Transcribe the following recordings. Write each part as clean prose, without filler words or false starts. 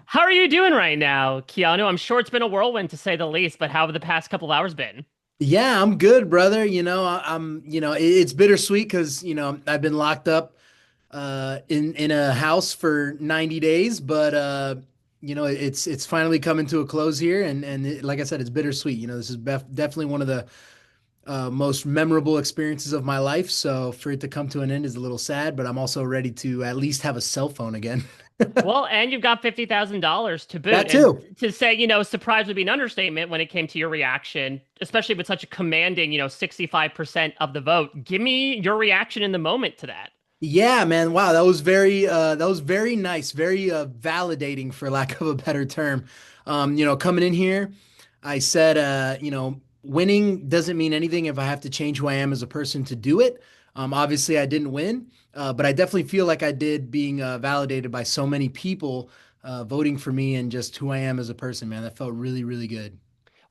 how are you doing right now, Keanu? I'm sure it's been a whirlwind to say the least, but how have the past couple of hours been? Yeah, I'm good, brother. It's bittersweet because, I've been locked up in a house for 90 days, but it's finally coming to a close here like I said, it's bittersweet. This is definitely one of the most memorable experiences of my life. So for it to come to an end is a little sad, but I'm also ready to at least have a cell phone again. Well, and you've got $50,000 to boot. That And too. to say, surprise would be an understatement when it came to your reaction, especially with such a commanding, 65% of the vote. Give me your reaction in the moment to that. Yeah, man. Wow, that was very nice, very validating for lack of a better term. Coming in here, I said winning doesn't mean anything if I have to change who I am as a person to do it. Obviously I didn't win, but I definitely feel like I did being validated by so many people voting for me and just who I am as a person, man. That felt really, really good.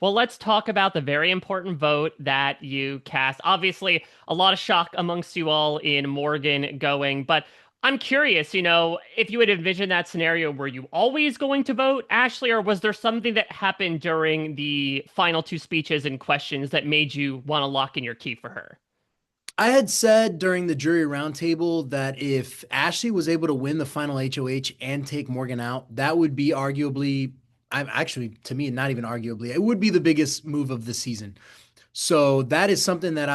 Well, let's talk about the very important vote that you cast. Obviously, a lot of shock amongst you all in Morgan going, but I'm curious, if you would envision that scenario, were you always going to vote Ashley, or was there something that happened during the final two speeches and questions that made you want to lock in your key for her? I had said during the jury roundtable that if Ashley was able to win the final HOH and take Morgan out, that would be arguably, I'm actually, to me, not even arguably, it would be the biggest move of the season. So that is something that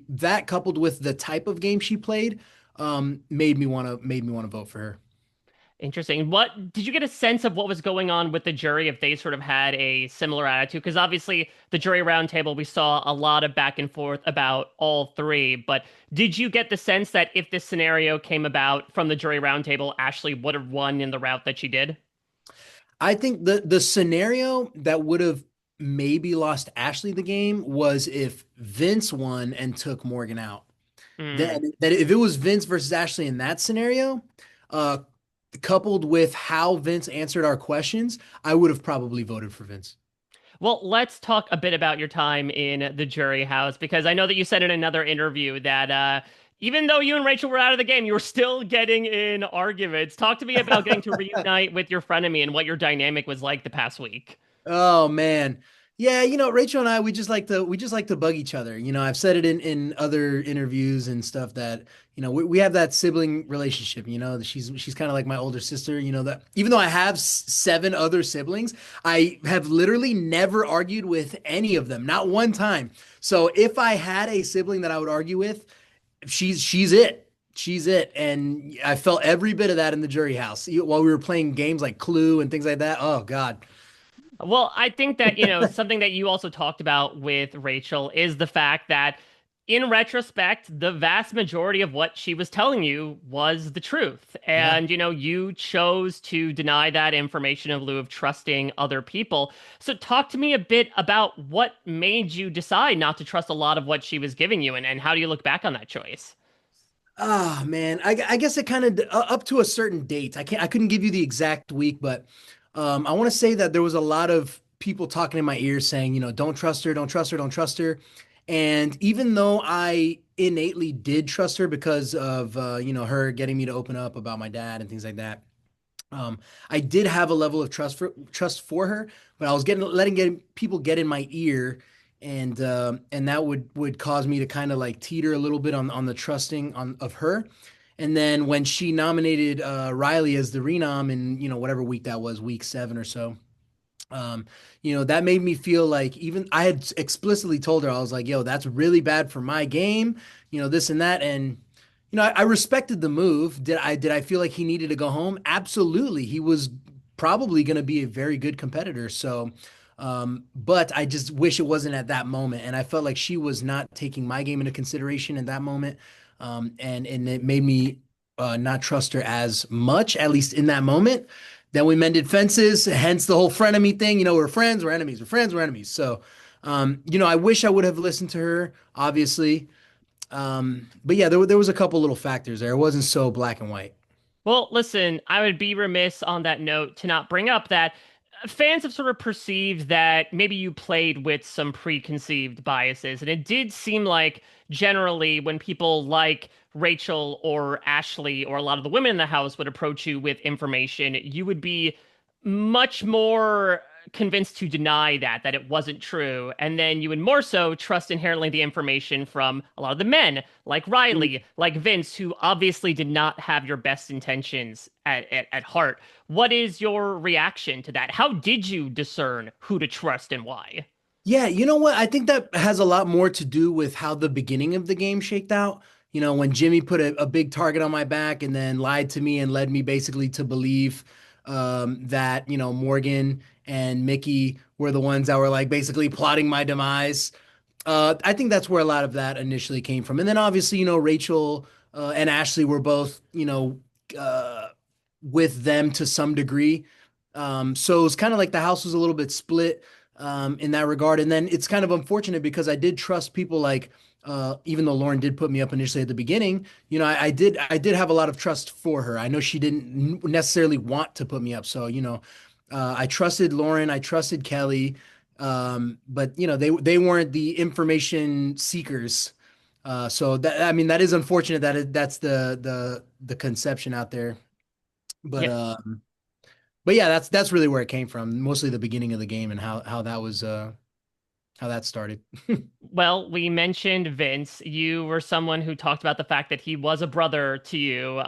that coupled with the type of game she played, made me want to vote for her. Interesting. What did you get a sense of what was going on with the jury if they sort of had a similar attitude? Because obviously, the jury roundtable, we saw a lot of back and forth about all three. But did you get the sense that if this scenario came about from the jury roundtable, Ashley would have won in the route that she did? I think the scenario that would have maybe lost Ashley the game was if Vince won and took Morgan out. Hmm. That if it was Vince versus Ashley in that scenario, uh, coupled with how Vince answered our questions, I would have probably voted for Vince. Well, let's talk a bit about your time in the jury house because I know that you said in another interview that even though you and Rachel were out of the game, you were still getting in arguments. Talk to me about getting to reunite with your frenemy and what your dynamic was like the past week. Oh man. Yeah, Rachel and I we just like to bug each other. I've said it in other interviews and stuff that, we have that sibling relationship, she's kind of like my older sister, that even though I have seven other siblings, I have literally never argued with any of them, not one time. So if I had a sibling that I would argue with, she's it. She's it. And I felt every bit of that in the jury house while we were playing games like Clue and things like that. Oh God. Well, I think that, something that you also talked about with Rachel is the fact that in retrospect, the vast majority of what she was telling you was the truth. Yeah. And, you chose to deny that information in lieu of trusting other people. So talk to me a bit about what made you decide not to trust a lot of what she was giving you and how do you look back on that choice? Oh man, I guess it kind of up to a certain date. I couldn't give you the exact week, but I want to say that there was a lot of people talking in my ear saying, don't trust her, don't trust her, don't trust her. And even though I innately did trust her because of her getting me to open up about my dad and things like that, I did have a level of trust for her, but I was letting people get in my ear, and that would cause me to kind of like teeter a little bit on the trusting on of her. And then when she nominated Riley as the renom in whatever week that was, week 7 or so, that made me feel like even I had explicitly told her I was like, yo, that's really bad for my game, this and that, and I respected the move. Did I feel like he needed to go home? Absolutely. He was probably going to be a very good competitor. So, but I just wish it wasn't at that moment. And I felt like she was not taking my game into consideration in that moment. And it made me not trust her as much, at least in that moment. Then we mended fences, hence the whole frenemy thing. We're friends, we're enemies, we're friends, we're enemies. So, I wish I would have listened to her, obviously. But yeah, there was a couple little factors there. It wasn't so black and white. Well, listen, I would be remiss on that note to not bring up that fans have sort of perceived that maybe you played with some preconceived biases. And it did seem like generally when people like Rachel or Ashley or a lot of the women in the house would approach you with information, you would be much more convinced to deny that it wasn't true. And then you would more so trust inherently the information from a lot of the men, like Riley, like Vince, who obviously did not have your best intentions at heart. What is your reaction to that? How did you discern who to trust and why? Yeah, you know what? I think that has a lot more to do with how the beginning of the game shaked out. You know, when Jimmy put a big target on my back and then lied to me and led me basically to believe that, Morgan and Mickey were the ones that were like basically plotting my demise. I think that's where a lot of that initially came from. And then obviously, Rachel and Ashley were both, uh, with them to some degree. So it's kind of like the house was a little bit split in that regard. And then it's kind of unfortunate because I did trust people like, even though Lauren did put me up initially at the beginning, I did have a lot of trust for her. I know she didn't necessarily want to put me up. So, I trusted Lauren, I trusted Kelly. But they weren't the information seekers. So that I mean that is unfortunate that that's the conception out there. But Yeah. uh, but yeah, that's really where it came from. Mostly the beginning of the game and how that was how that started. Well, we mentioned Vince. You were someone who talked about the fact that he was a brother to you,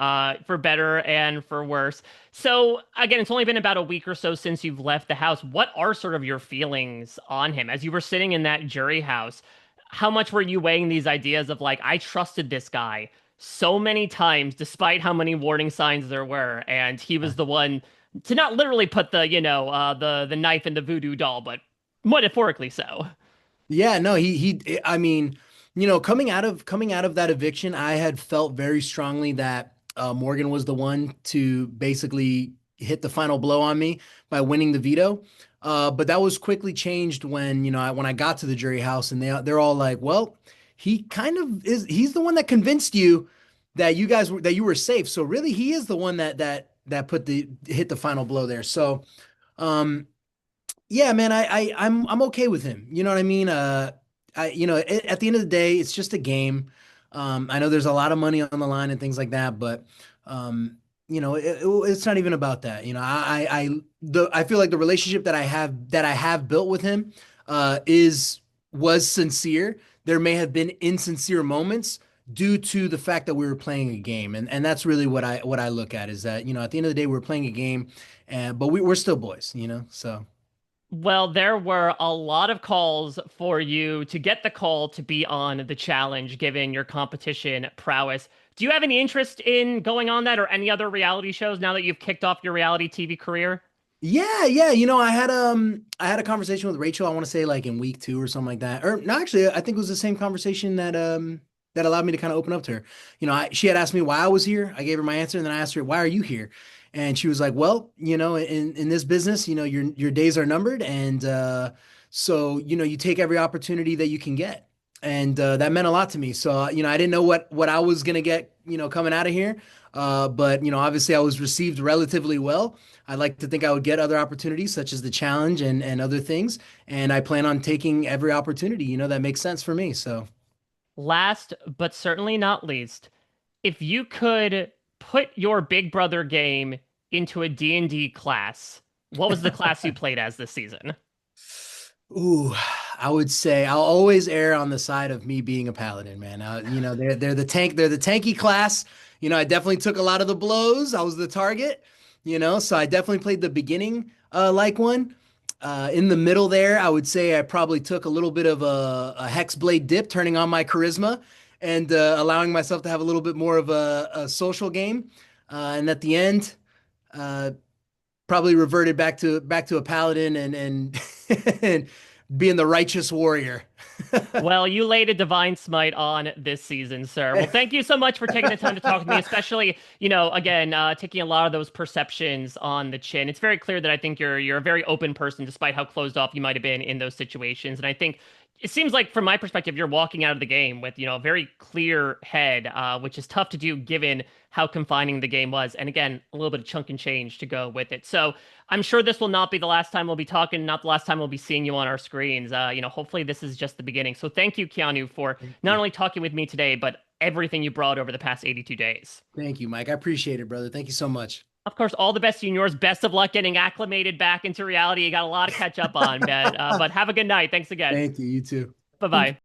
for better and for worse. So, again, it's only been about a week or so since you've left the house. What are sort of your feelings on him as you were sitting in that jury house? How much were you weighing these ideas of like, I trusted this guy so many times, despite how many warning signs there were, and he was the one to not literally put the knife in the voodoo doll, but metaphorically so. Yeah, no, I mean, coming out of that eviction, I had felt very strongly that Morgan was the one to basically hit the final blow on me by winning the veto. But that was quickly changed when, when I got to the jury house and they're all like, "Well, he kind of is he's the one that convinced you that you were safe. So really he is the one that put the hit the final blow there." So, um yeah, man, I'm okay with him. You know what I mean? At the end of the day, it's just a game. I know there's a lot of money on the line and things like that, but um, it's not even about that. I feel like the relationship that I have built with him is was sincere. There may have been insincere moments due to the fact that we were playing a game, and that's really what I look at is that at the end of the day we're playing a game, and but we're still boys, so. Well, there were a lot of calls for you to get the call to be on the challenge, given your competition prowess. Do you have any interest in going on that or any other reality shows now that you've kicked off your reality TV career? Yeah, yeah. I had a conversation with Rachel, I want to say like in week 2 or something like that. Or no, actually, I think it was the same conversation that allowed me to kind of open up to her. She had asked me why I was here. I gave her my answer, and then I asked her, "Why are you here?" And she was like, "Well, in this business, your days are numbered, and so you take every opportunity that you can get." And that meant a lot to me. So, I didn't know what I was gonna get, coming out of here. But obviously I was received relatively well. I like to think I would get other opportunities such as the challenge and other things. And I plan on taking every opportunity, that makes sense for me. So, Last but certainly not least, if you could put your Big Brother game into a D&D class, what was the class you played as this season? ooh, I would say I'll always err on the side of me being a paladin, man. They're the tanky class. I definitely took a lot of the blows. I was the target, so I definitely played the beginning like one. In the middle there, I would say I probably took a little bit of a hex blade dip, turning on my charisma and allowing myself to have a little bit more of a social game. And at the end, uh, probably reverted back to a paladin and and being the righteous warrior. Well, you laid a divine smite on this season, sir. Well, thank you so much for taking the time to talk with me, especially, again, taking a lot of those perceptions on the chin. It's very clear that I think you're a very open person, despite how closed off you might have been in those situations. And I think it seems like, from my perspective, you're walking out of the game with, a very clear head, which is tough to do given how confining the game was. And again, a little bit of chunk and change to go with it. So I'm sure this will not be the last time we'll be talking, not the last time we'll be seeing you on our screens. Hopefully this is just the beginning. So thank you, Keanu, for Thank not you. only talking with me today, but everything you brought over the past 82 days. Thank you, Mike. I appreciate it, brother. Thank you so much. Of course, all the best to you and yours. Best of luck getting acclimated back into reality. You got a lot to catch up on, man. But have a good night. Thanks again. Thank you. You too. Bye bye.